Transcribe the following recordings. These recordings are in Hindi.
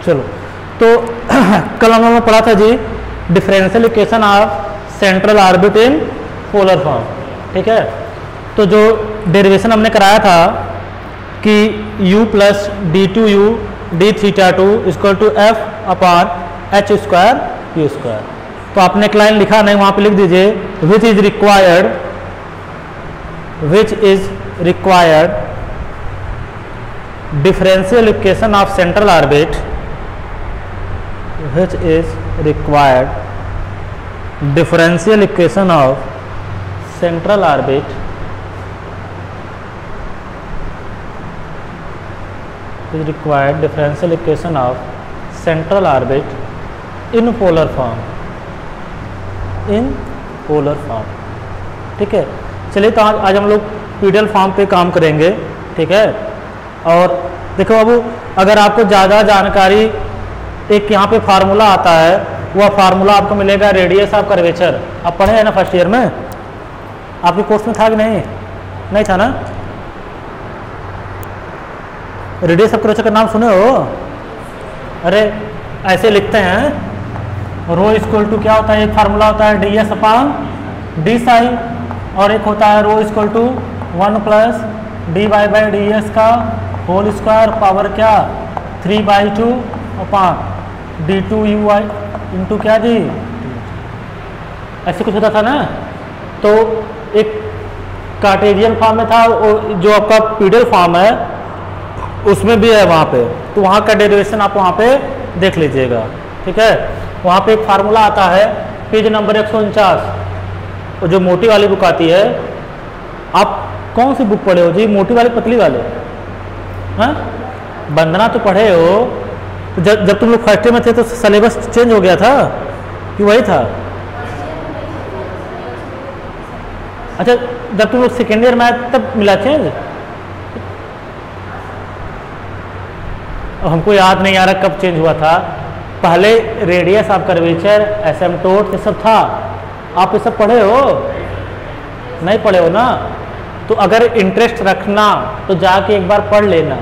चलो तो कल हम लोगों ने पढ़ा था जी differential equation of central orbit in polar form, ठीक है। तो जो डेरिवेशन हमने कराया था कि u plus D two U D theta two equal to F upon H square U square, तो आपने एक लाइन लिखा नहीं, वहाँ पे लिख दीजिए which is required differential equation of central orbit, which is required differential equation of central orbit is required differential equation of central orbit in polar form, ठीक है। चलिए तो आज हम लोग पीडीएल फॉर्म पे काम करेंगे, ठीक है। और देखो बाबू, अगर आपको ज़्यादा जानकारी, एक यहाँ पे फार्मूला आता है, वह फार्मूला आपको मिलेगा रेडियस ऑफ कर्वेचर। आप पढ़े हैं ना फर्स्ट ईयर में, आपके कोर्स में था कि नहीं था ना? रेडियस ऑफ कर्वेचर का नाम सुने हो? अरे ऐसे लिखते हैं, रो इक्वल टू क्या होता है, एक फार्मूला होता है D S upon D sine, और एक होता है rho equal to 1 plus D Y by D S का होल स्क्वायर पावर क्या 3/2 upon D two U Y into क्या जी, ऐसे कुछ होता था ना। तो एक कार्टेशियन फॉर्म में था, जो आपका पीडीएल फॉर्म है उसमें भी है वहाँ पे, तो वहाँ का डेरिवेशन आप वहाँ पे देख लीजिएगा, ठीक है। वहाँ पे एक फार्मूला आता है, पेज नंबर 149, जो मोटी वाली बुक आती है। आप कौन सी बुक पढ़े हो जी, मोटी वाली पतली वाले? हाँ, वंदना तो पढ़े हो। तो जब तुम लोग फर्स्ट ईयर में थे तो सिलेबस चेंज हो गया था कि वही था? अच्छा, जब तुम लोग सेकेंड ईयर में आए तब मिला चेंज? हमको याद नहीं आ रहा कब चेंज हुआ था। पहले रेडियस ऑफ कर्वेचर, एसिम्पटोट, ये सब था। आप ये सब पढ़े हो? नहीं पढ़े हो ना? तो अगर इंटरेस्ट रखना तो जाके एक बार पढ़ लेना,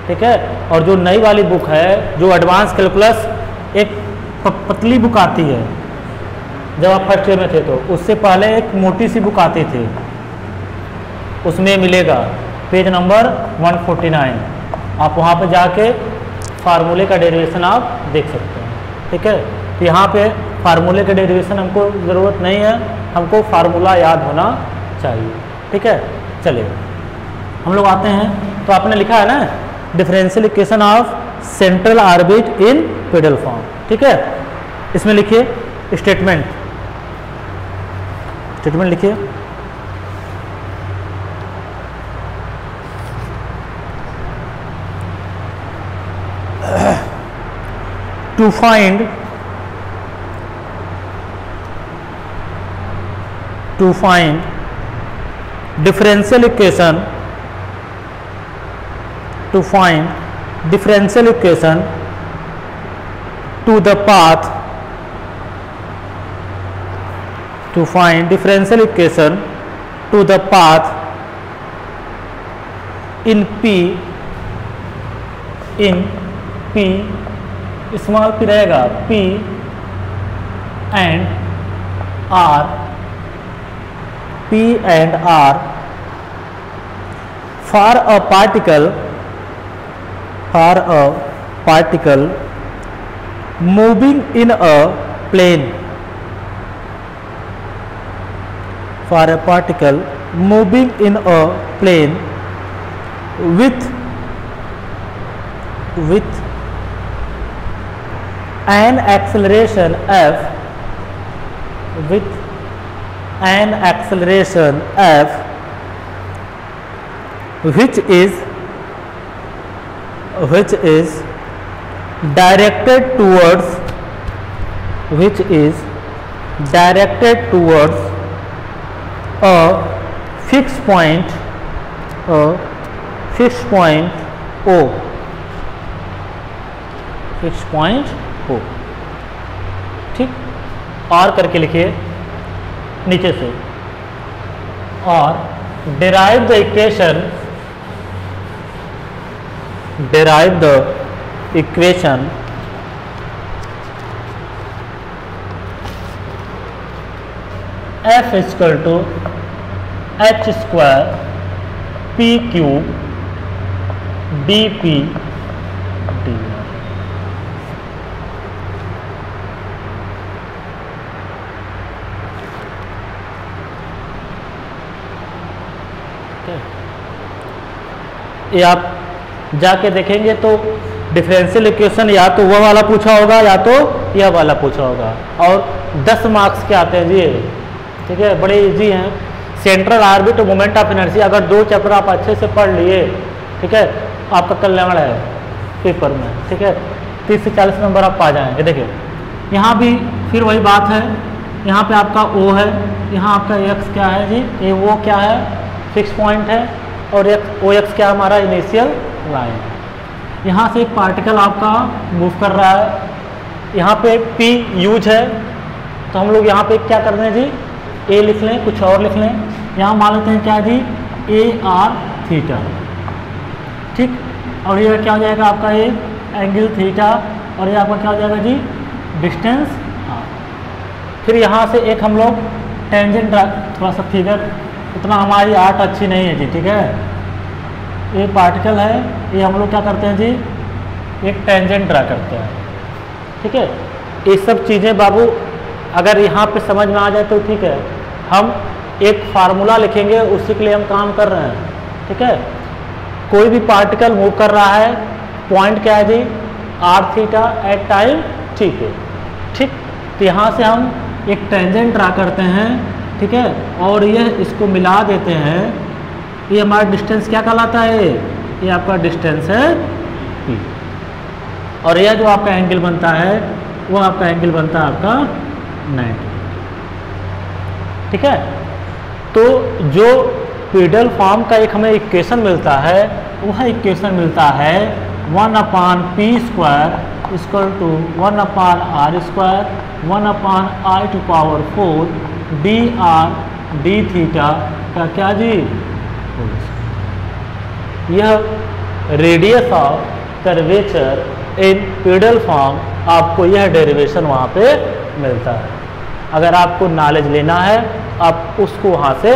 ठीक है। और जो नई वाली बुक है, जो एडवांस कैलकुलस, एक पतली बुक आती है, जब आप फर्स्ट ईयर में थे तो उससे पहले एक मोटी सी बुक आती थी, उसमें मिलेगा पेज नंबर 149। आप वहाँ पे जाके फार्मूले का डेरिवेशन आप देख सकते हैं, ठीक है। तो यहाँ पे फार्मूले का डेरिवेशन हमको ज़रूरत नहीं है, हमको फार्मूला याद होना चाहिए, ठीक है। चलिए हम लोग आते हैं, तो आपने लिखा है ना differential equation of central orbit in pedal form, ठीक है। इसमें लिखिए स्टेटमेंट लिखिए। To find differential equation to find differential equation to the path in P small p रहेगा, P and R for a particle moving in a plane, with an acceleration f, which is directed towards a fixed point O, ठीक। और करके लिखिए नीचे से, और derive the equation F equal to H square P cube D P D R. ये आप जाके देखेंगे तो डिफरेंशियल इक्वेशन या तो वह वाला पूछा होगा या तो यह वाला पूछा होगा, और 10 मार्क्स के आते हैं जी। ठीक है, बड़े इजी हैं। सेंट्रल आर्बिट और मोमेंट ऑफ इनर्सी, अगर 2 चैप्टर आप अच्छे से पढ़ लिए, ठीक है, आपका कल्याण है पेपर में। ठीक है, 30 से 40 नंबर आप पा जाएंगे। देखिए यहाँ भी फिर वही बात है, यहाँ पे आपका O है, यहाँ आपका x क्या है जी, ये वो क्या है, फिक्स पॉइंट है, और OX क्या हमारा इनिशियल लाइन है। यहाँ से एक पार्टिकल आपका मूव कर रहा है, यहाँ पे P यूज है, तो हम लोग यहाँ पे क्या कर रहे हैं जी, A लिख लें, कुछ और लिख लें। यहाँ मान लेते हैं क्या जी, AR थीटा। ठीक, और ये क्या हो जाएगा आपका, ये एंगल थीटा, और ये आपका क्या हो जाएगा जी, डिस्टेंस R। फिर यहाँ से एक हम लोग टेंजेंट, थोड़ा सा फिगर उतना हमारी आर्ट अच्छी नहीं है जी। ठीक है, ये पार्टिकल है, ये हम लोग क्या करते हैं जी, एक टेंजेंट ड्रा करते हैं। ठीक है, ये सब चीज़ें बाबू अगर यहाँ पे समझ में आ जाए तो ठीक है। हम एक फार्मूला लिखेंगे, उसी के लिए हम काम कर रहे हैं। ठीक है, कोई भी पार्टिकल मूव कर रहा है, पॉइंट क्या है जी, आर थीटा एट टाइम ठीक है। ठीक, तो यहाँ से हम एक टेंजेंट ड्रा करते हैं। ठीक है, और यह इसको मिला देते हैं, ये हमारा डिस्टेंस क्या कहलाता है, ये आपका डिस्टेंस है P, और यह जो आपका एंगल बनता है वो आपका एंगल बनता है आपका 90। ठीक है, तो जो पीडल फॉर्म का एक हमें इक्वेशन मिलता है, वह इक्वेशन मिलता है 1/p square equal to 1/r square 1/i⁴ dr d theta का क्या जी, यह radius of curvature in pedal form, आपको यह डेरिवेशन वहाँ पे मिलता है। अगर आपको नॉलेज लेना है आप उसको वहाँ से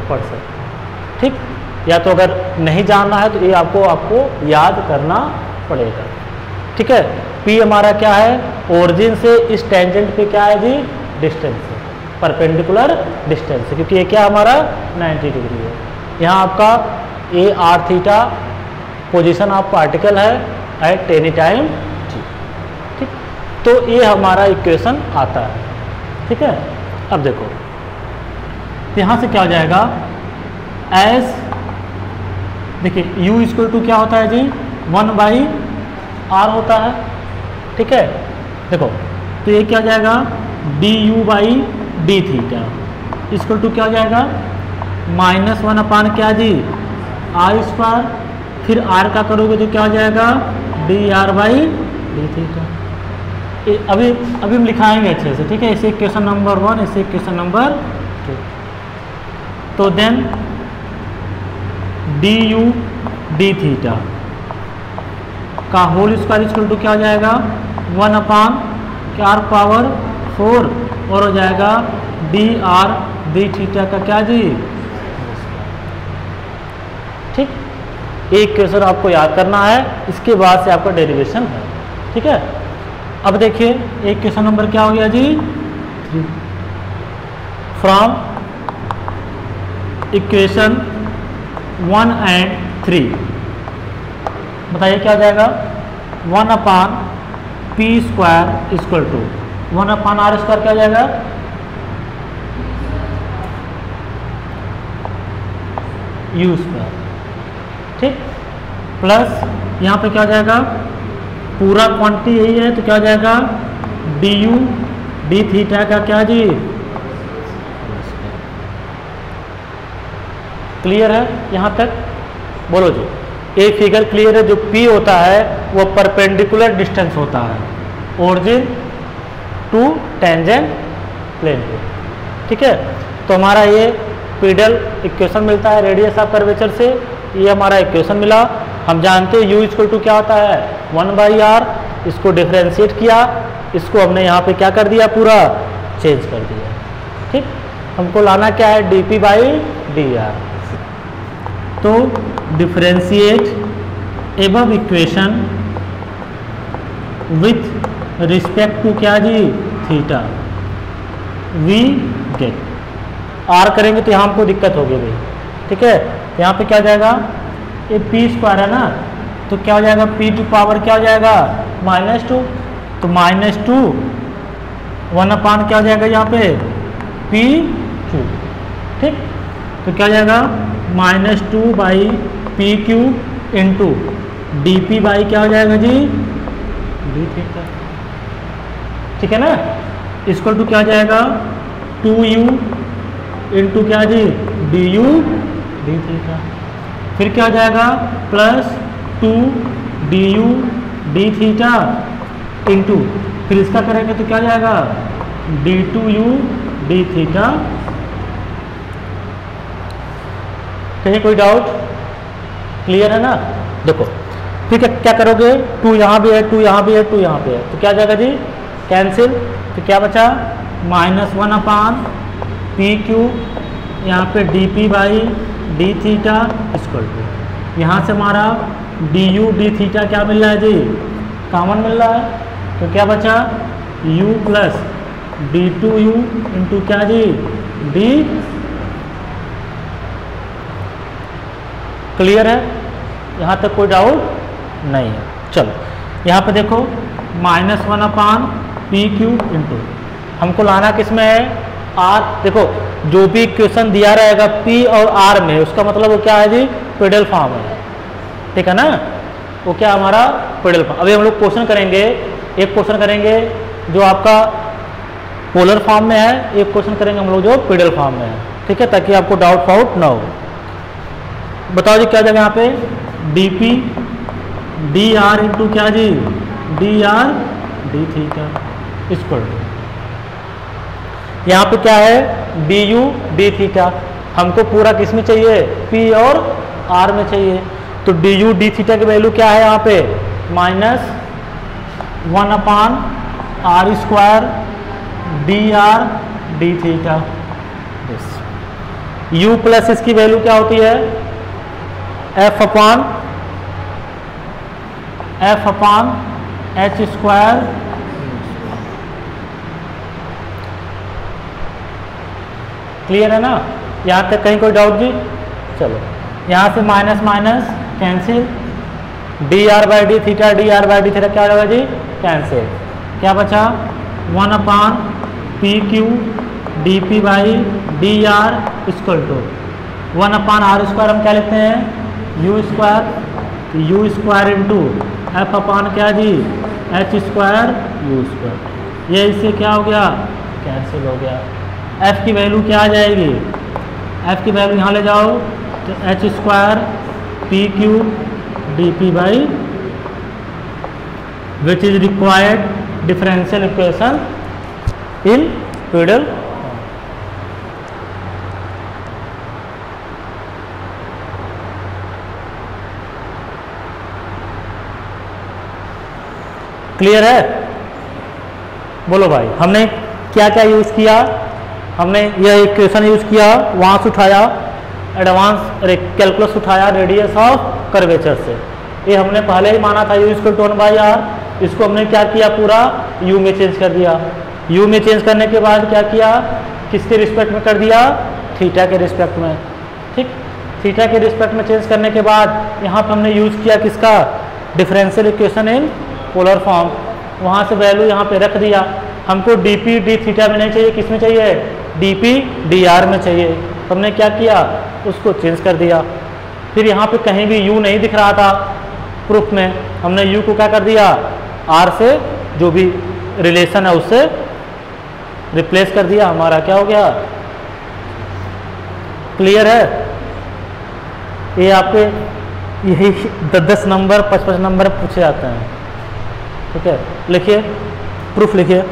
पढ़ सकते हैं। ठीक, या तो अगर नहीं जानना है तो ये आपको याद करना पड़ेगा। ठीक है, P हमारा क्या है, ओरिजिन से इस टेंजेंट पे क्या है जी, डिस्टेंस है, परपेंडिकुलर डिस्टेंस है, क्योंकि ये क्या हमारा 90 डिग्री है। यहाँ आपका AR theta position of particle है एट एनी टाइम T। ठीक, तो ये हमारा इक्वेशन आता है। ठीक है, अब देखो यहाँ से क्या हो जाएगा, एस देखिए U इक्वल टू क्या होता है जी, 1/r होता है। ठीक है, देखो तो ये क्या हो जाएगा, du/d थीटा इक्वल टू क्या हो जाएगा, -1 क्या जी, r स्क्वायर, फिर r का करोगे तो क्या हो जाएगा, dr/d थीटा। अभी हम लिखाएंगे अच्छे से। ठीक है, इसे इक्वेशन नंबर 1, इसे इक्वेशन नंबर 2। तो देन du/d थीटा का होल स्क्वायर इक्वल टू क्या हो जाएगा, 1/r⁴ और हो जाएगा dr/d थीटा का क्या जी। ठीक, एक क्वेश्चन आपको याद करना है, इसके बाद से आपका डेरिवेशन है। ठीक है, अब देखिए एक क्वेश्चन नंबर क्या हो गया जी, 3 फ्रॉम इक्वेशन 1 and 3 बताइए क्या हो जाएगा, 1/p square equal to 1/r square क्या हो जाएगा, u स्क्वायर। ठीक, प्लस यहाँ पे क्या हो जाएगा, पूरा क्वांटिटी यही है तो क्या हो जाएगा, du/d थीटा का क्या जी, क्लियर है यहाँ तक, बोलो जी। ये फिगर क्लियर है, जो P होता है वो परपेंडिकुलर डिस्टेंस होता है ओरिजिन टू टेंजेंट प्लेन पे। ठीक है, तो हमारा ये पीडल इक्वेशन मिलता है रेडियस ऑफ कर्वेचर से, ये हमारा इक्वेशन मिला। हम जानते हैं U इक्वल टू क्या होता है, 1/r, इसको डिफरेंशिएट किया, इसको हमने यहाँ पे क्या कर दिया, पूरा चेंज कर दिया। ठीक, हमको लाना क्या है, dp बाई dr। तो differentiate above equation with respect to क्या जी, थीटा, वी गेट। आर करेंगे तो यहाँ हमको दिक्कत होगी भाई, ठीक है। यहाँ पे क्या हो जाएगा, ये पी स्क्वायर है ना, तो क्या हो जाएगा, पी टू पावर क्या हो जाएगा, -2। तो -2 1/, क्या हो जाएगा यहाँ पे, पी क्यू, ठीक। तो क्या हो जाएगा, -2 by P Q into D P by क्या हो जाएगा जी, डी थीटा, ठीक है ना। इक्वल टू क्या हो जाएगा, 2u इंटू क्या जी, डी यू डी थीटा। फिर क्या हो जाएगा, plus 2 D you D theta into, फिर इसका करेंगे तो क्या हो जाएगा, d2u डी थीटा। कहीं कोई डाउट, क्लियर है ना। देखो फिर क्या करोगे, 2 यहाँ भी है, 2 यहाँ भी है, 2 यहाँ पे है, तो क्या जाएगा जी, कैंसिल। तो क्या बचा, -1/, पी क्यू, यहाँ पे D P by D theta equal to, यहाँ से हमारा डी यू डी थीटा क्या मिल रहा है जी, कॉमन मिल रहा है। तो क्या बचा, u प्लस d2u इंटू क्या जी, d। क्लियर है, यहाँ तक कोई डाउट नहीं है। चलो यहाँ पे देखो, -1/, पी क्यू इंटू, हमको लाना किस में है, आर। देखो जो भी इक्वेशन दिया रहेगा पी और आर में, उसका मतलब वो क्या है जी, पेडल फॉर्म है, ठीक है ना। वो क्या हमारा पेडल फॉर्म। अभी हम लोग क्वेश्चन करेंगे, एक क्वेश्चन करेंगे जो आपका पोलर फॉर्म में है, एक क्वेश्चन करेंगे हम लोग जो पेडल फॉर्म में है, ठीक है, ताकि आपको डाउट फाउट ना हो। बताओ जी क्या जाएगा यहाँ पे, D P D R into क्या जी, D R D theta equal to, यहाँ पे क्या है, डी यू डी थीटा। हमको पूरा किस में चाहिए, पी और आर में चाहिए। तो डी यू डी थीटा की वैल्यू क्या है यहाँ पे, -1/r² D R D theta. You plus इसकी वैल्यू क्या होती है, f/h²। क्लियर है ना, यहाँ तक कहीं कोई डाउट जी। चलो यहाँ से minus minus cancel, D R by D theta, D R by D theta क्या हो जाएगा जी, कैंसिल। क्या बचा, 1/, P Q D P by D R equal to 1/r² हम क्या लिखते हैं, u² इंटू f/ क्या जी, h² u²। ये इससे क्या हो गया, कैंसिल हो गया। f की वैल्यू क्या आ जाएगी, f की वैल्यू यहाँ ले जाओ तो h² P Q D P by, which is required differential equation in pedal. Clear है, बोलो भाई। हमने क्या क्या यूज़ किया, हमने यह इक्वेशन यूज़ किया, वहाँ से उठाया एडवांस कैलकुलस उठाया रेडियस ऑफ कर्वेचर से। ये हमने पहले ही माना था u = 1/r। इसको हमने क्या किया, पूरा u में चेंज कर दिया। u में चेंज करने के बाद क्या किया, किसके रिस्पेक्ट में कर दिया, थीटा के रिस्पेक्ट में, ठीक। थीटा के रिस्पेक्ट में चेंज करने के बाद यहाँ पर हमने यूज़ किया किसका, differential equation in polar form. वहाँ से वैल्यू यहाँ पे रख दिया। हमको डी पी डी थीटा में नहीं चाहिए, किस में चाहिए, डी पी डी आर में चाहिए। तो हमने क्या किया, उसको चेंज कर दिया। फिर यहाँ पे कहीं भी u नहीं दिख रहा था प्रूफ में, हमने u को क्या कर दिया, r से जो भी रिलेशन है उससे रिप्लेस कर दिया। हमारा क्या हो गया, क्लियर है। ये आपके यही 10-10 नंबर 55 नंबर पूछे जाते हैं, ठीक है। लिखिए, प्रूफ लिखिए।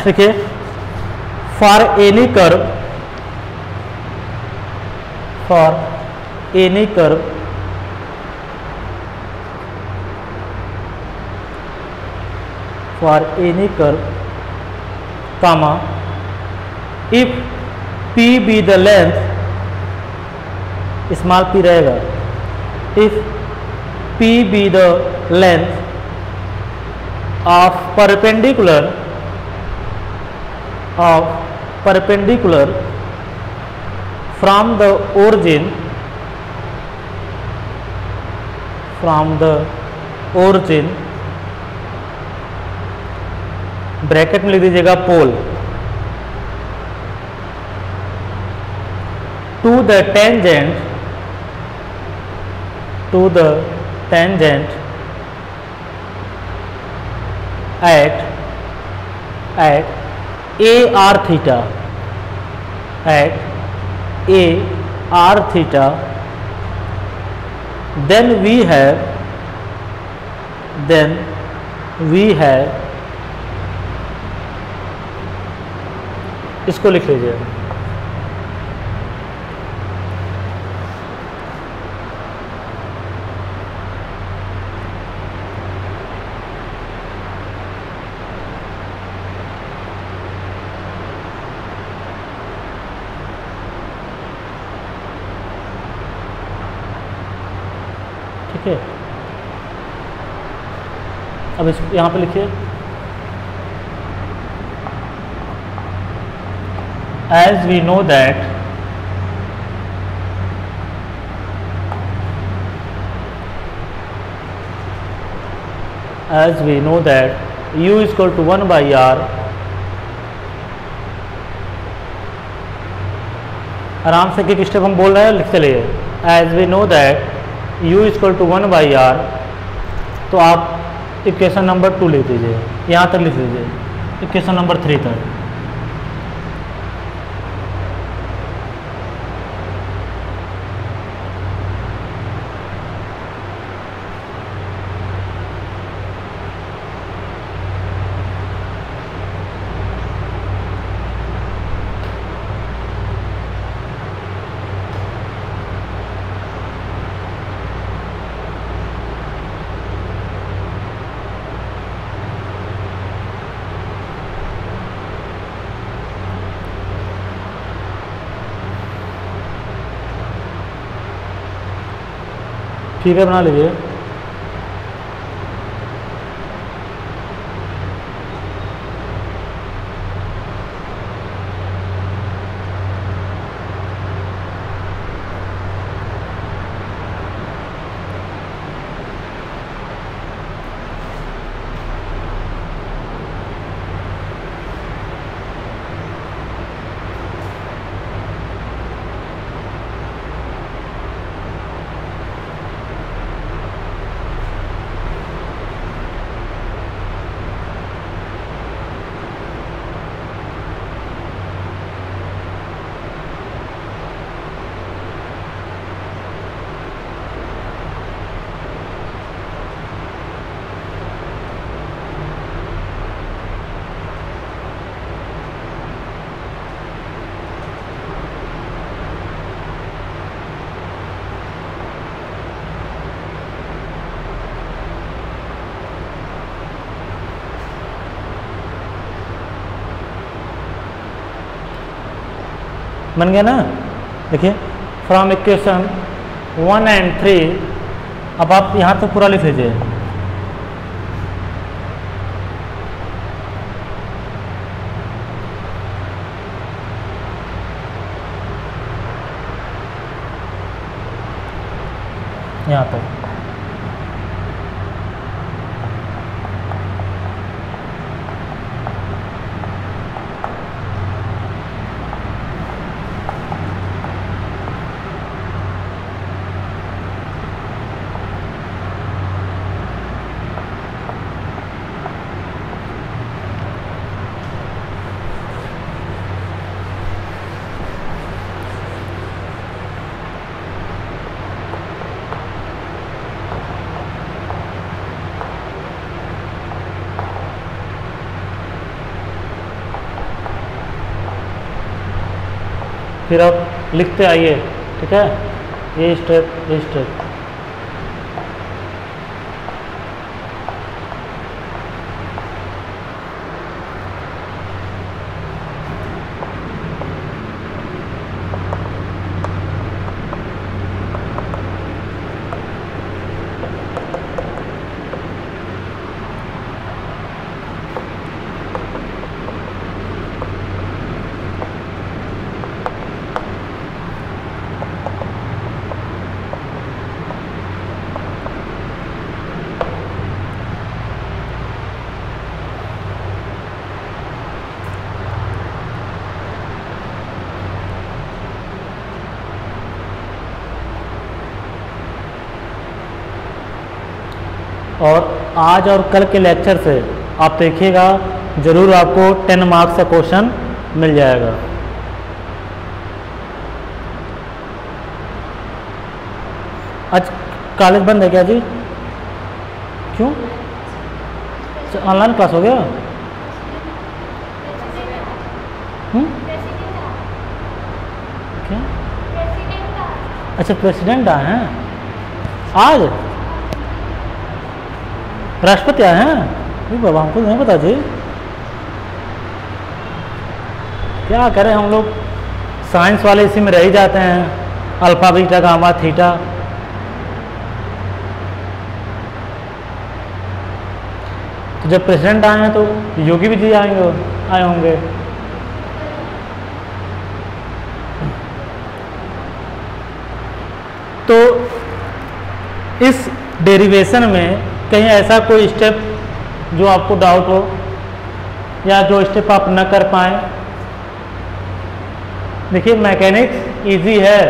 देखिए, for any curve, for any curve comma if p be the length, small p रहेगा, if p be the length of perpendicular from the origin bracket में लिख दीजिएगा पोल to the tangent at AR theta, then we have इसको लिख लीजिए, ठीक है। अब इस यहाँ पे लिखिए as we know that u is equal to 1 by r, आराम से एक स्टेप हम बोल रहे हैं, लिखते रहिए as we know that u is equal to 1 by r, तो आप इक्वेशन नंबर 2 लिख दीजिए, यहाँ तक लिख दीजिए इक्वेशन नंबर 3 तक। ठीक है, बना लीजिए। बन गया ना, देखिए फ्रॉम इक्वेशन 1 and 3, अब आप यहाँ तक पूरा लिख लीजिए। यहाँ तक फिर आप लिखते आइए, ठीक है। A step a step. और आज और कल के लेक्चर से आप देखिएगा ज़रूर आपको 10 मार्क्स का क्वेश्चन मिल जाएगा। आज कॉलेज बंद है क्या जी? क्यों? ऑनलाइन क्लास हो गया? क्या? अच्छा, प्रेसिडेंट आए हैं आज? राष्ट्रपति आए हैं? नहीं बाबा, हमको नहीं पता जी। क्या करें हम लोग, साइंस वाले इसी में रह ही जाते हैं, अल्फा बीटा गामा थीटा। तो जब प्रेसिडेंट आए हैं तो योगी भी जी आए होंगे। तो इस डेरिवेशन में कहीं ऐसा कोई स्टेप जो आपको डाउट हो या जो स्टेप आप न कर पाए? देखिए मैकेनिक्स इजी है,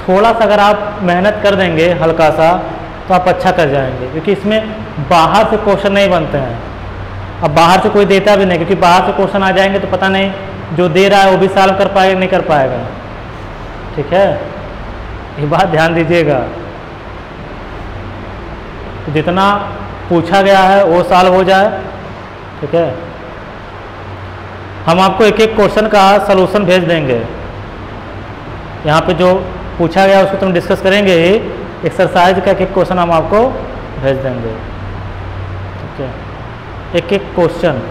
थोड़ा सा अगर आप मेहनत कर देंगे हल्का सा तो आप अच्छा कर जाएंगे, क्योंकि इसमें बाहर से क्वेश्चन नहीं बनते हैं। अब बाहर से कोई देता भी नहीं, क्योंकि बाहर से क्वेश्चन आ जाएंगे तो पता नहीं जो दे रहा है वो भी सॉल्व कर पाएगा नहीं कर पाएगा। ठीक है, ये बात ध्यान दीजिएगा। जितना पूछा गया है वो सॉल्व हो जाए। ठीक है, हम आपको एक एक क्वेश्चन का सलूशन भेज देंगे। यहाँ पे जो पूछा गया उसको तुम डिस्कस करेंगे ही, एक्सरसाइज का एक एक क्वेश्चन हम आपको भेज देंगे। ठीक है, एक एक क्वेश्चन।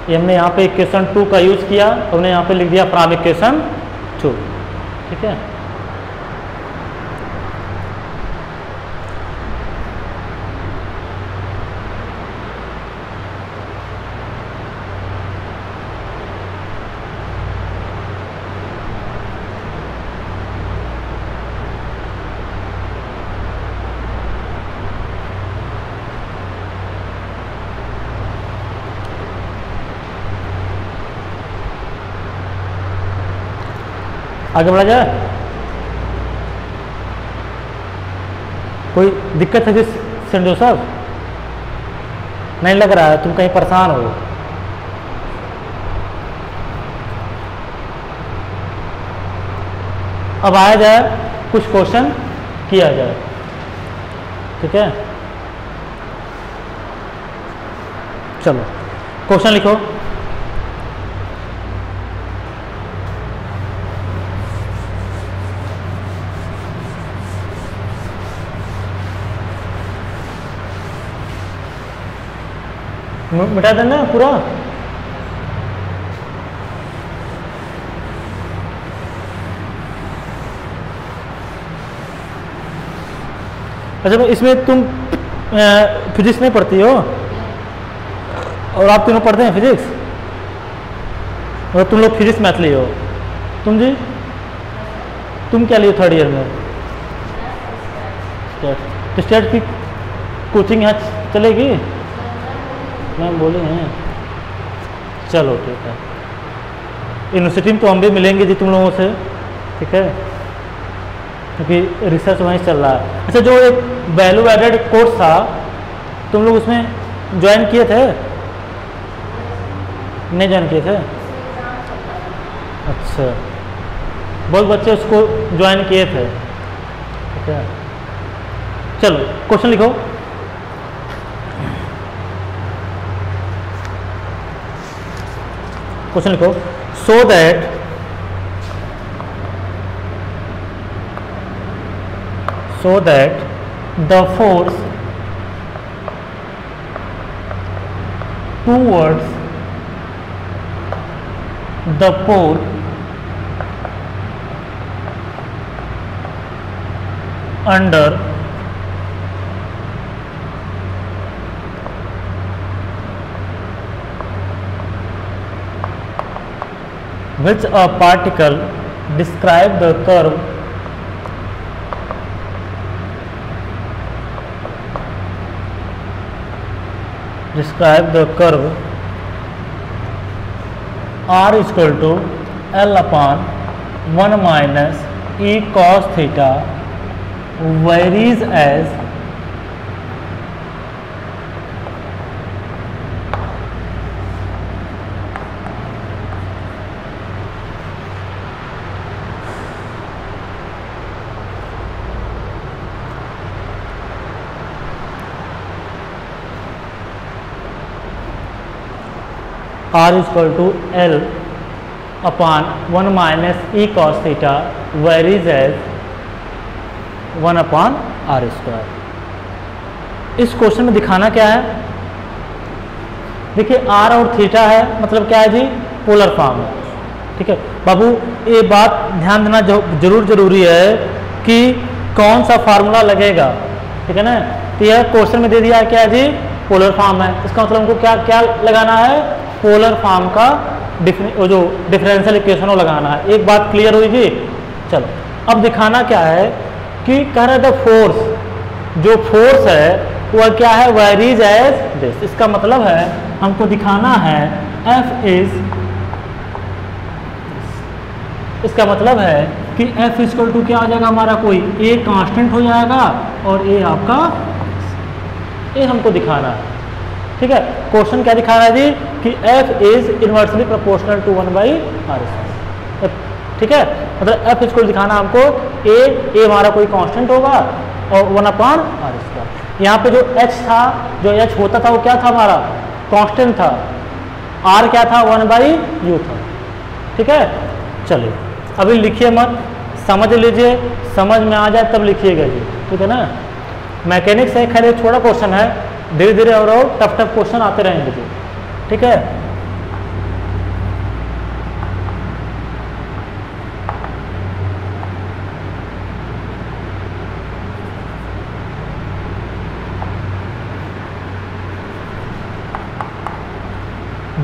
ये हमने यहाँ पे इक्वेशन 2 का यूज किया, हमने यहाँ पे लिख दिया फ्रॉम इक्वेशन 2। ठीक है, आगे बढ़ा जाए। कोई दिक्कत है जी सेंट जोसेफ? नहीं लग रहा है तुम कहीं परेशान हो? अब आया जाए कुछ क्वेश्चन किया जाए। ठीक है, चलो क्वेश्चन लिखो। मिटा देना पूरा। अच्छा, इसमें तुम फिजिक्स नहीं पढ़ती हो और आप तीनों पढ़ते हैं फिजिक्स, और तुम लोग फिजिक्स मैथ लिए हो। तुम जी, तुम क्या लिए थर्ड ईयर में? स्टेट की कोचिंग यहाँ चलेगी? मैम बोले हैं। चलो ठीक है, यूनिवर्सिटी में तो हम भी मिलेंगे जी तुम लोगों से। ठीक है, क्योंकि रिसर्च वहीं चल रहा है। अच्छा, जो एक वैल्यू एडेड कोर्स था तुम लोग उसमें ज्वाइन किए थे? नहीं ज्वाइन किए थे? अच्छा, बहुत बच्चे उसको ज्वाइन किए थे। ठीक है, चलो क्वेश्चन लिखो। क्वेश्चन लिखो, so that the force towards the pole under which a particle describe the curve r is equal to L upon 1 minus e cos theta varies as r is equal to L upon 1 minus e cos theta varies as 1 upon r square। इस क्वेश्चन में दिखाना क्या है? देखिए r और थीटा है, मतलब क्या है जी? पोलर फॉर्म है। ठीक है बाबू, ये बात ध्यान देना जरूरी है कि कौन सा फार्मूला लगेगा। ठीक है ना, तो यह क्वेश्चन में दे दिया है क्या है जी? पोलर फॉर्म है। इसका मतलब हमको क्या क्या लगाना है? पोलर फॉर्म का जो डिफरेंशियल इक्वेशन लगाना है। एक बात क्लियर हुई जी। चलो अब दिखाना क्या है कि कह रहे थे फोर्स, जो फोर्स है वह क्या है? Varies as this. इसका मतलब है हमको दिखाना है F इज, इसका मतलब है कि F इक्वल टू क्या हो जाएगा हमारा? कोई A कांस्टेंट हो जाएगा और A आपका, ये हमको दिखाना है। ठीक है, क्वेश्चन क्या दिखा रहा है जी? कि F is inversely proportional to 1/r²। ठीक है, मतलब F इक्वल दिखाना हमको A हमारा कोई कांस्टेंट होगा और 1/r²। यहाँ पे जो H था, जो H होता था वो क्या था? हमारा कांस्टेंट था। R क्या था? 1/u था। ठीक है, चलिए अभी लिखिए मत, समझ लीजिए, समझ में आ जाए तब लिखिएगा जी। ठीक है ना, मैकेनिक्स है, खैर छोटा क्वेश्चन है, धीरे धीरे और टफ क्वेश्चन आते रहेंगे जी। ठीक है,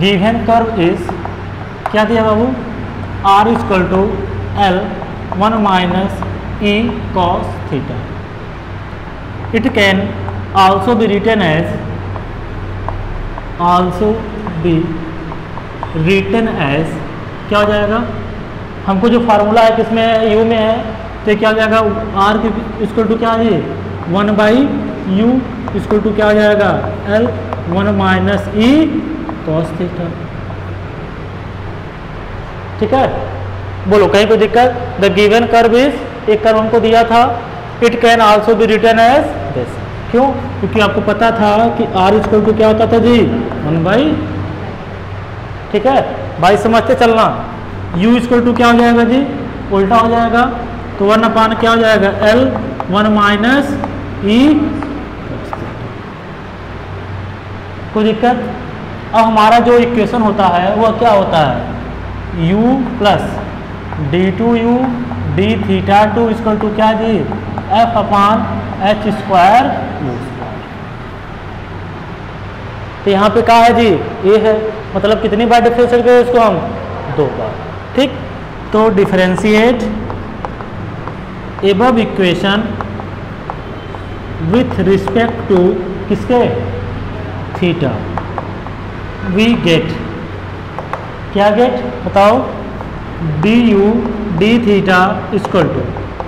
गिवन कर्व इज क्या दिया बाबू? r equal to L 1 minus e cos theta. It can also be written as क्या हो जाएगा? हमको जो फार्मूला है किसमें है? u में है, तो क्या हो जाएगा? r इक्वल टू क्या है? 1/u इक्वल टू क्या हो जाएगा? L 1 minus e cos theta. ठीक है, बोलो कहीं कोई दिक्कत? द गिवन कर्व इज, एक कर्व हमको दिया था, it can also be written as this. क्यों? क्योंकि आपको पता था कि r इक्वल टू क्या होता था जी? 1/। ठीक है भाई, समझते चलना। u इक्वल टू क्या हो जाएगा जी? उल्टा हो जाएगा, तो 1/, क्या हो जाएगा? L 1 minus e। कोई दिक्कत? अब हमारा जो इक्वेशन होता है वह क्या होता है? u plus d2u d theta 2 equal to क्या जी? F/h square u square. तो यहाँ पे क्या है जी? ये है, मतलब कितनी बार डिफरेंशिएट करें इसको हम? 2 बार। ठीक, तो differentiate above equation with respect to किसके? थीटा। वी गेट, क्या गेट बताओ? du d theta equal to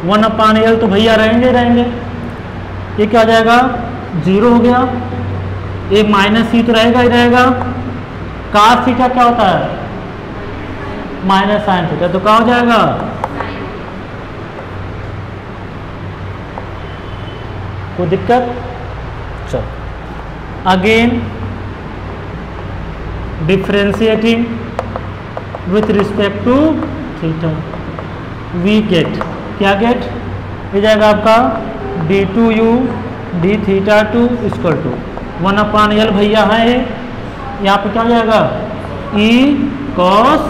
1/L, तो भैया रहेंगे, ये क्या हो जाएगा? 0 हो गया। ये माइनस ही तो रहेगा ही रहेगा। cos थीटा क्या होता है? माइनस साइन थीटा, तो क्या हो जाएगा? कोई दिक्कत? चलो again differentiating with respect to theta, we get क्या गेट ये जाएगा आपका d2u d theta 2 equal to 1/l भैया है ये, यहाँ पे क्या हो जाएगा e cos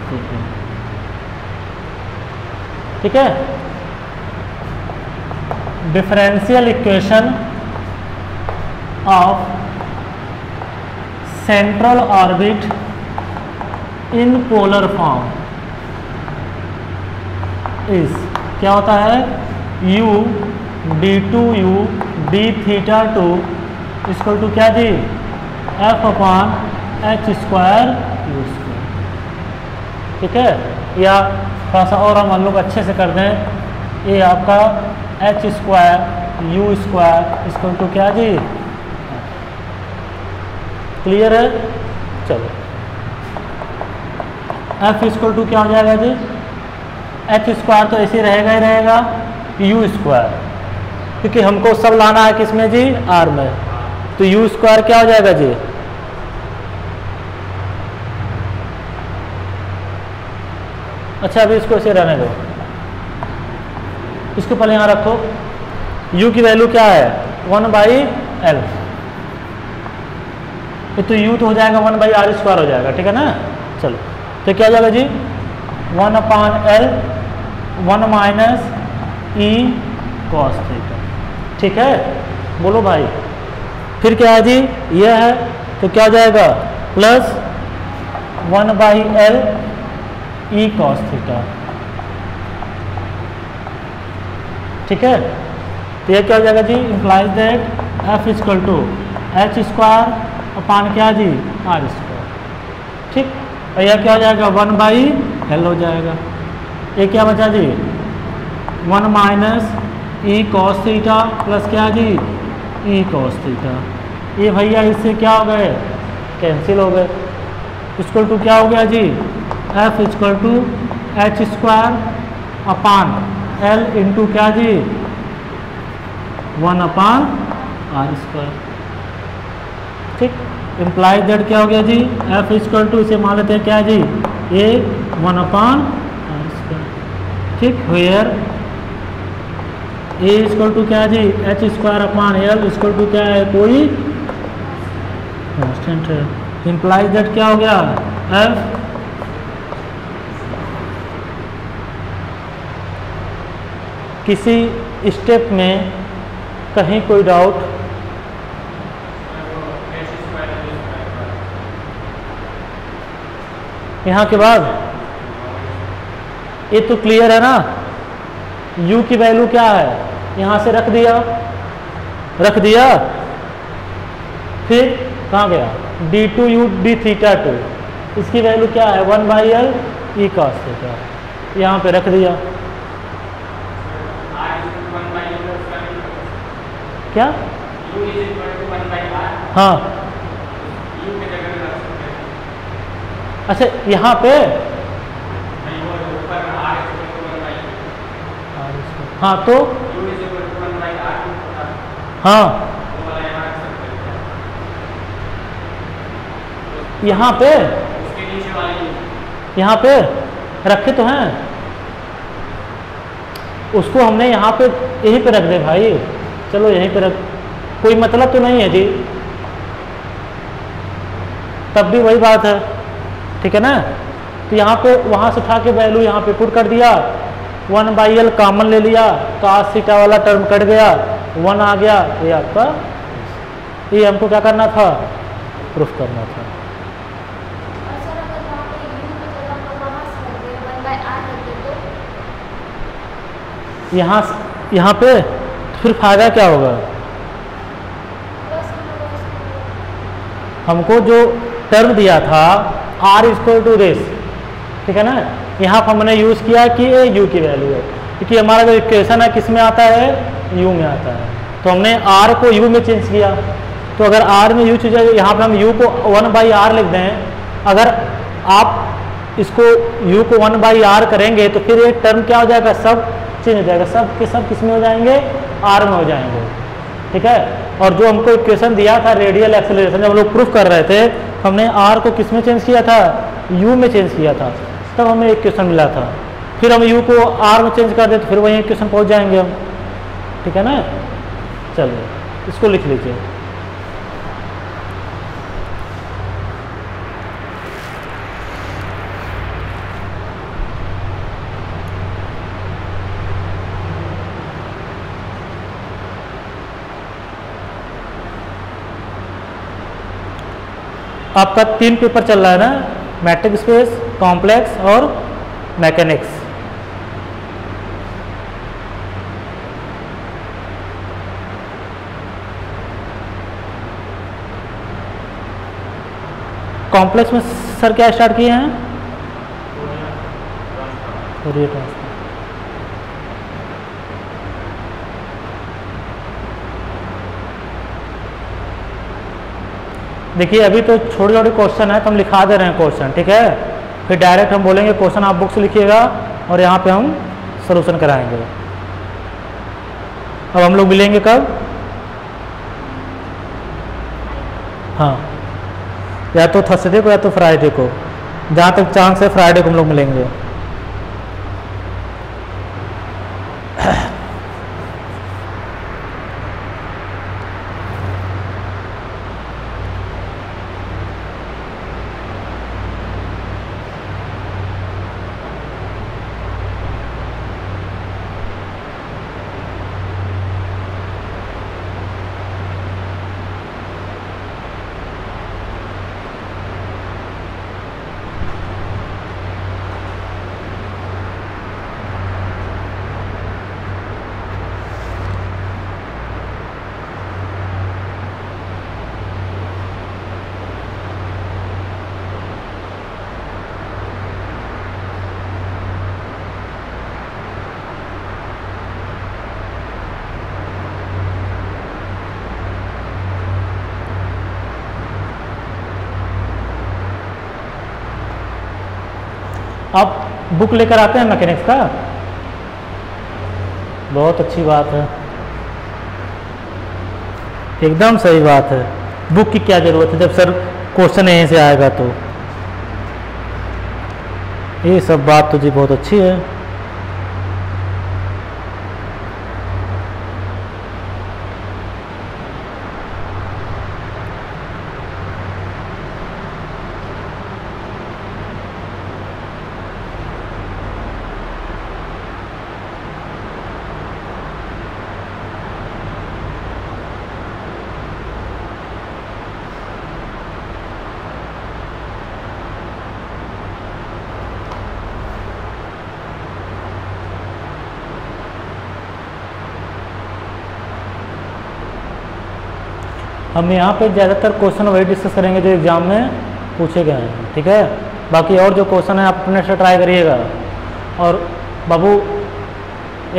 थीटा। ठीक है, differential equation of central orbit in polar form इस क्या होता है u d2u d theta 2 equal to क्या जी f/h स्क्वायर u स्क्वायर। ठीक है, या थोड़ा सा और हम लोग अच्छे से कर दें, ये आपका h square u square equal to क्या जी, क्लियर है? चलो f इक्वल टू क्या हो जाएगा जी, h स्क्वायर तो ऐसे रहेगा ही रहेगा, u स्क्वायर क्योंकि हमको सब लाना है किसमें जी, r में, तो u स्क्वायर क्या हो जाएगा जी, अच्छा अभी इसको ऐसे रहने दो, इसको पहले यहाँ रखो, u की वैल्यू क्या है 1/l, तो u तो हो जाएगा 1/r स्क्वायर हो जाएगा। ठीक है ना, चलो तो क्या हो जाएगा जी 1/l 1 minus e cos theta. ठीक है, बोलो भाई, फिर क्या है जी, ये है तो क्या हो जाएगा plus 1/l e cos theta. ठीक है, तो ये क्या हो जाएगा जी, implies that f equal to h square upon क्या जी r स्क्वायर। ठीक, और यह क्या हो जाएगा 1/l हो जाएगा, ये क्या बचा जी 1 minus e cos theta plus क्या जी e cos थीटा, ये भैया इससे क्या हो गए, कैंसिल हो गए, इक्वल टू क्या हो गया जी f equal to h square upon l into क्या जी 1/r स्क्वायर। ठीक, इम्प्लाइज दैट क्या हो गया जी f इक्वल टू, इसे मान लेते हैं क्या जी ये 1/r स्क्वायर। ठीक, वेयर a इक्वल टू क्या जी h square upon l equal to क्या है, कोई कांस्टेंट है, इम्प्लाइज दैट क्या हो गया f किसी स्टेप में कहीं कोई डाउट, यहाँ के बाद ये तो क्लियर है ना, u की वैल्यू क्या है, यहाँ से रख दिया, फिर कहाँ गया d2u d थीटा 2, इसकी वैल्यू क्या है 1/l e cos थीटा, यहाँ पे रख दिया, क्या हाँ, अच्छा यहाँ पे हाँ तो हाँ यहाँ पे रखे तो हैं, उसको हमने यहाँ पे यहीं पे रख दे भाई, चलो यहीं पे रख, कोई मतलब तो नहीं है जी, तब भी वही बात है। ठीक है ना, तो यहाँ पे वहाँ से उठा के वैल्यू यहाँ पे पुट कर दिया, 1/l कॉमन ले लिया तो cos थीटा वाला टर्म कट गया, 1 आ गया, ये आपका, ये हमको क्या करना था, प्रूफ करना था। यहाँ पे फिर फायदा क्या होगा, हमको जो टर्म दिया था r इक्वल टू दिस, ठीक है ना, यहाँ पर हमने यूज़ किया कि ये u की वैल्यू है, क्योंकि हमारा जो इक्वेशन है किस में आता है, u में आता है, तो हमने r को u में चेंज किया, तो अगर r में u चेंज जाएगा, यहाँ पर हम u को 1/r लिख दें, अगर आप इसको u को 1/r करेंगे तो फिर ये टर्म क्या हो जाएगा, सब चेंज हो जाएगा, सब के सब किस में हो जाएंगे, r में हो जाएंगे। ठीक है। और जो हमको इक्वेशन दिया था रेडियल एक्सेलरेशन, जब हम लोग प्रूफ कर रहे थे, हमने आर को किस में चेंज किया था, यू में चेंज किया था, तब हमें इक्वेशन मिला था। फिर हम यू को आर में चेंज कर दे तो फिर वही इक्वेशन पहुंच जाएंगे हम, ठीक है ना। चलिए इसको लिख लीजिए। आपका 3 पेपर चल रहा है ना, मैट्रिक स्पेस, कॉम्प्लेक्स और मैकेनिक्स। कॉम्प्लेक्स में सर क्या स्टार्ट किए हैं, फोरियर ट्रांसफॉर्म। देखिए अभी तो छोटे छोटे क्वेश्चन है तो हम लिखा दे रहे हैं क्वेश्चन, ठीक है। फिर डायरेक्ट हम बोलेंगे क्वेश्चन आप बुक से लिखिएगा और यहाँ पे हम सॉल्यूशन कराएंगे। अब हम लोग मिलेंगे कब, हाँ या तो थर्सडे को या तो फ्राइडे को, जहाँ तक चांस है फ्राइडे को हम लोग मिलेंगे। आप बुक लेकर आते हैं मैकेनिक्स का, बहुत अच्छी बात है, एकदम सही बात है। बुक की क्या ज़रूरत है जब सर क्वेश्चन यहीं से आएगा, तो ये सब बात तो जी बहुत अच्छी है। हम यहाँ पे ज़्यादातर क्वेश्चन वही डिस्कस करेंगे जो एग्ज़ाम में पूछे गए हैं, ठीक है। बाकी और जो क्वेश्चन है आप अपने से ट्राई करिएगा। और बाबू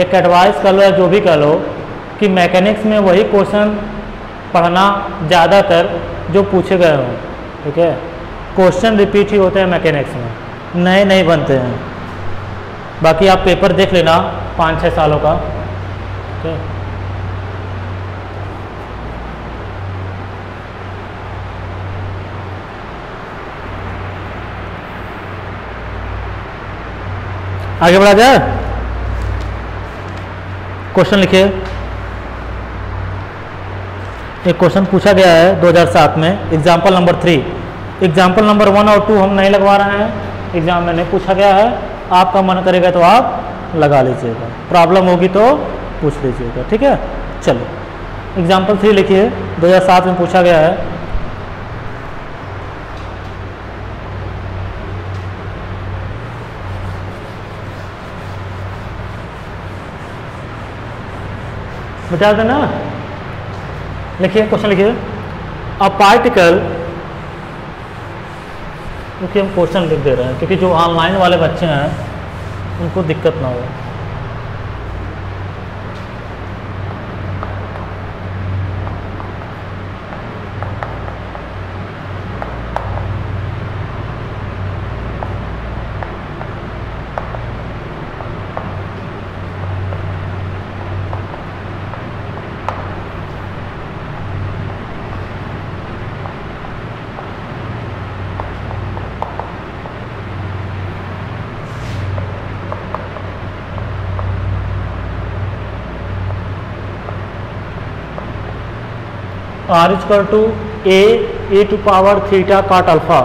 एक एडवाइस कर लो या जो भी कर लो कि मैकेनिक्स में वही क्वेश्चन पढ़ना ज़्यादातर जो पूछे गए हों, ठीक है। क्वेश्चन रिपीट ही होते हैं मैकेनिक्स में, नए नहीं बनते हैं। बाकी आप पेपर देख लेना 5-6 सालों का, ठीक है। आगे बढ़ा जाए, क्वेश्चन लिखिए। एक क्वेश्चन पूछा गया है 2007 में, एग्जाम्पल नंबर 3। एग्जाम्पल नंबर 1 और 2 हम नहीं लगवा रहे हैं, एग्जाम में नहीं पूछा गया है। आपका मन करेगा तो आप लगा लीजिएगा, प्रॉब्लम होगी तो पूछ लीजिएगा, ठीक है। चलो एग्जाम्पल 3 लिखिए, 2007 में पूछा गया है। बता देना, लिखिए क्वेश्चन लिखिए। अ पार्टिकल, क्योंकि हम क्वेश्चन लिख दे रहे हैं क्योंकि जो ऑनलाइन वाले बच्चे हैं उनको दिक्कत ना हो। R equal to A to power theta cot alpha.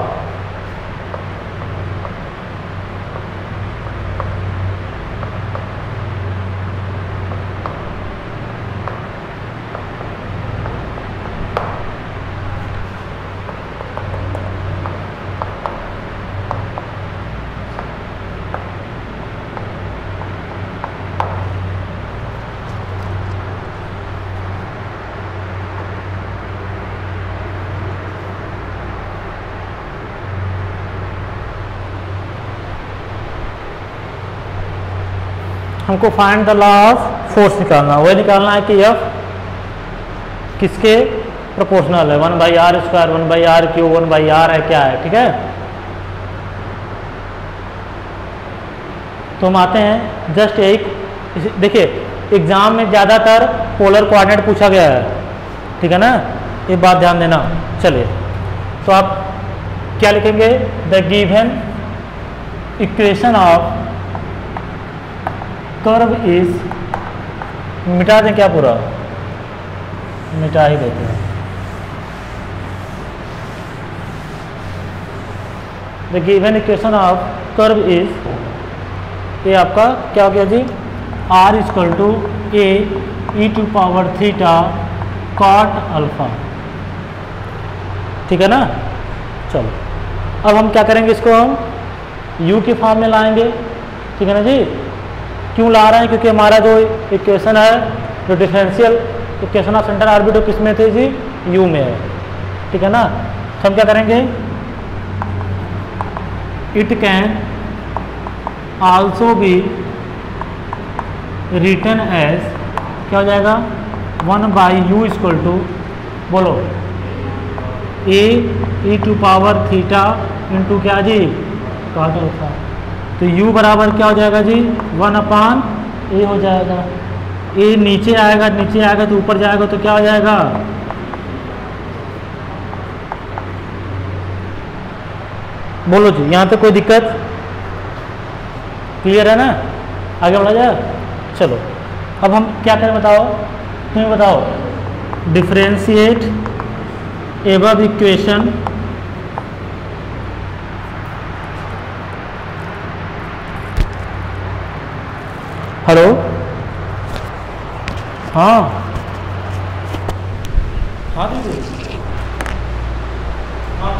हमको find the law of force निकालना, वही निकालना है कि एफ किसके प्रोपोर्शनल है, 1/r square, 1/r cube, 1/r है, क्या है, ठीक है। तो हम आते हैं जस्ट एक, देखिए एग्जाम में ज़्यादातर पोलर कोऑर्डिनेट पूछा गया है, ठीक है ना, ये बात ध्यान देना। चलिए तो आप क्या लिखेंगे, the given equation of curve is, मिटा दें क्या पूरा, मिटा ही देते हैं। The given equation of curve is, ये आपका क्या हो गया जी, R equal to A to power theta cot alpha, ठीक है ना। चलो अब हम क्या करेंगे, इसको हम u की फॉर्म में लाएंगे, ठीक है ना जी। क्यों ला रहे हैं, क्योंकि हमारा जो इक्वेशन है, जो differential equation of centre orbit किस में थे जी, u में है, ठीक है ना। तो हम क्या करेंगे, it can also be written as, क्या हो जाएगा, 1/u इक्वल टू, बोलो, e to power theta into क्या जी, कॉट अल्फा। तो u बराबर क्या हो जाएगा जी, 1/a हो जाएगा। a नीचे आएगा तो ऊपर जाएगा तो क्या हो जाएगा, बोलो जी, यहाँ तक कोई दिक्कत, क्लियर है ना, आगे बढ़ा जाए। चलो अब हम क्या करें, बताओ, तुम्हें बताओ, डिफरेंशिएट एबव इक्वेशन हेलो, हाँ हाँ दीदी, हाँ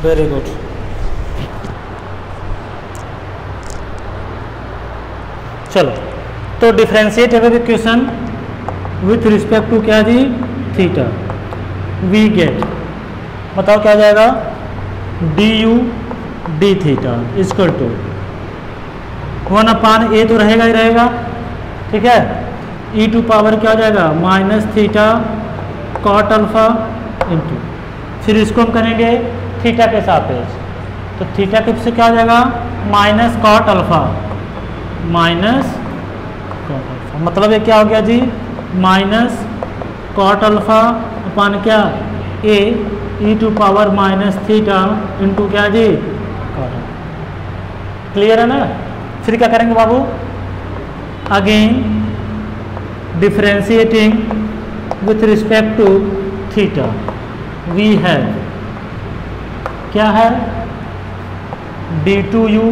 वेरी गुड। चलो तो differentiate above equation with respect to क्या जी, थीटा, वी गेट, बताओ क्या हो जाएगा, du d theta equal to 1/a तो रहेगा ही रहेगा, ठीक है, e टू पावर क्या हो जाएगा, -थीटा कॉट अल्फा इंटू, फिर इसको हम करेंगे थीटा के सापेक्ष, तो थीटा के से क्या हो जाएगा, -कॉट अल्फा, मतलब ये क्या हो गया जी, -कॉट अल्फा अपान क्या A E to power minus theta into क्या जी कॉट। क्लियर है ना। फिर क्या करेंगे बाबू, again differentiating with respect to theta we have क्या है D two U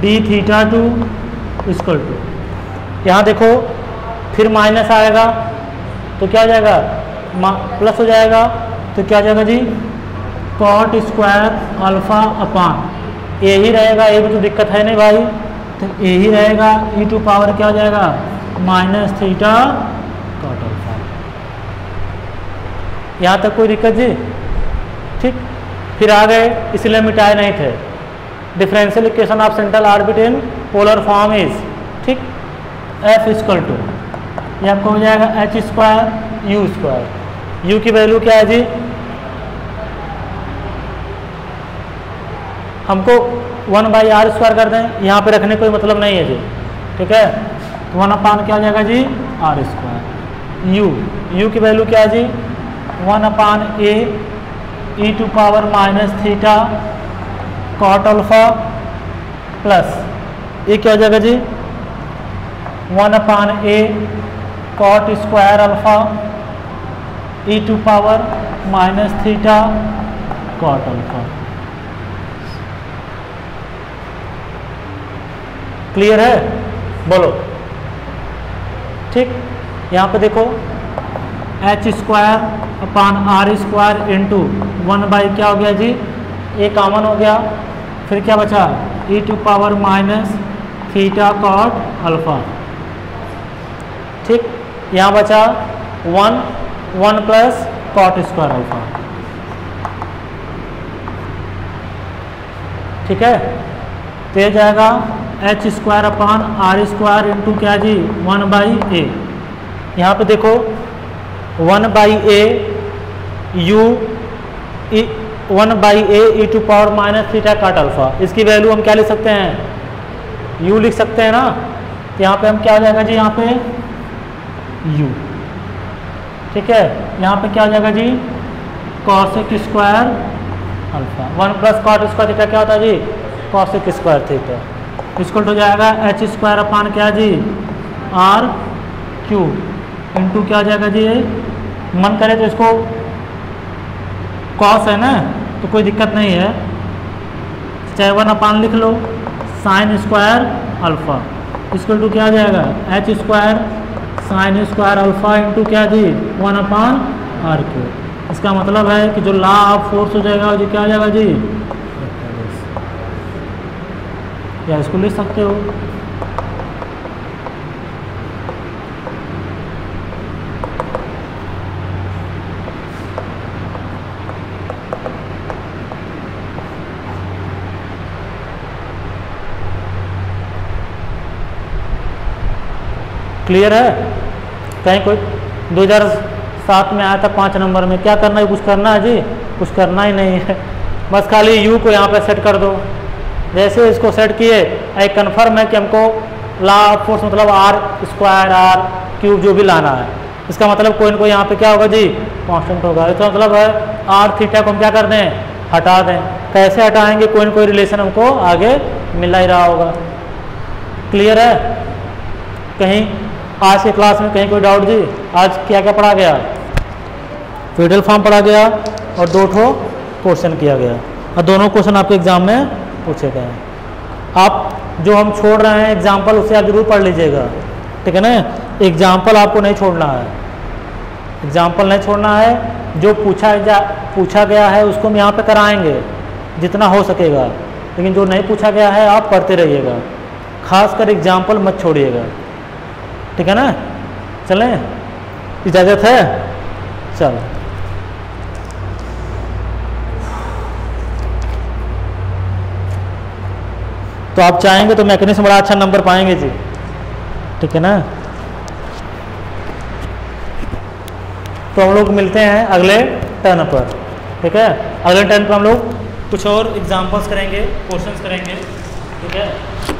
D theta two equal to, यहाँ देखो फिर माइनस आएगा तो क्या हो जाएगा प्लस हो जाएगा, तो क्या हो जाएगा जी कॉट स्क्वायर अल्फा अपान ए ही रहेगा, ए में तो दिक्कत है नहीं भाई, तो ए ही रहेगा ई टू पावर क्या हो जाएगा माइनस थीटा कॉट अल्फा। यहाँ तक कोई दिक्कत जी, ठीक। फिर आ गए, इसलिए मिटाए नहीं थे, differential equation of central orbit in polar form is, ठीक, एफ इक्वल टू ये आपको हो जाएगा h square U square, u की वैल्यू क्या है जी, हमको 1/r स्क्वायर कर दें, यहाँ पे रखने कोई मतलब नहीं है जी, ठीक है। तो 1/, क्या हो जाएगा जी r स्क्वायर, यू की वैल्यू क्या है जी 1/a e to power minus theta cot alpha plus ये क्या हो जाएगा जी 1/a cot square alpha e to power minus theta cot alpha. Clear है, बोलो, ठीक। यहाँ पे देखो h square upon r square into 1/ क्या हो गया जी ये कॉमन हो गया, फिर क्या बचा E to power minus theta cot alpha, ठीक। यहाँ बचा 1 प्लस कॉट स्क्वायर अल्फा, ठीक है। तो ये जाएगा h square upon r square into क्या जी 1/a, यहाँ पे देखो 1/a u 1/a e to power minus theta cot alpha, इसकी वैल्यू हम क्या लिख सकते हैं u लिख सकते हैं ना, तो यहाँ पे हम क्या हो जाएगा जी यहाँ पे u, ठीक है। यहाँ पे क्या हो जाएगा जी cosec square alpha, 1 plus cot square theta क्या होता है जी कॉसेक स्क्वायर थीटा, इसको हो जाएगा एच स्क्वायर अपान क्या जी आर क्यूब इंटू क्या हो जाएगा जी, मन करे तो इसको कॉस है ना तो कोई दिक्कत नहीं है, चाहे 1/, लिख लो साइन स्क्वायर अल्फा इसको टू क्या हो जाएगा h square sine square alpha into क्या जी 1/r क्यूब। इसका मतलब है कि जो लॉ ऑफ फोर्स हो जाएगा वो क्या हो जाएगा जी, या इसको लिख सकते हो क्लियर है। कहीं कोई 2007 में आया था 5 नंबर में, क्या करना है कुछ करना है जी, कुछ करना ही नहीं है, बस खाली u को यहाँ पे सेट कर दो, जैसे इसको सेट किए एक कन्फर्म है कि हमको लॉ ऑफ फोर्स मतलब आर स्क्वायर आर क्यूब जो भी लाना है, इसका मतलब कोई ना कोई यहाँ पे क्या होगा जी कांस्टेंट होगा, इसका मतलब है आर थीटा को हम क्या कर दें हटा दें, कैसे हटाएंगे कोई ना कोई रिलेशन हमको आगे मिला ही रहा होगा। क्लियर है। कहीं आज के क्लास में कहीं कोई डाउट जी, आज क्या क्या पढ़ा गया, फेडरल फॉर्म पढ़ा गया और 2 क्वेश्चन किया गया और दोनों क्वेश्चन आपके एग्जाम में पूछे गए हैं। आप जो हम छोड़ रहे हैं एग्जाम्पल उसे आप जरूर पढ़ लीजिएगा, ठीक है ना। एग्जाम्पल आपको नहीं छोड़ना है, एग्जाम्पल नहीं छोड़ना है, जो पूछा गया है उसको हम यहाँ पे कराएंगे जितना हो सकेगा, लेकिन जो नहीं पूछा गया है आप पढ़ते रहिएगा, खासकर एग्जाम्पल मत छोड़िएगा, ठीक है ना। चलें, इजाज़त है, चलो। तो आप चाहेंगे तो मैकेनिक्स में बड़ा अच्छा नंबर पाएंगे जी, ठीक है ना। तो हम लोग मिलते हैं अगले टर्न पर, ठीक है। अगले टर्न पर हम लोग कुछ और एग्जाम्पल्स करेंगे, क्वेश्चंस करेंगे, ठीक है।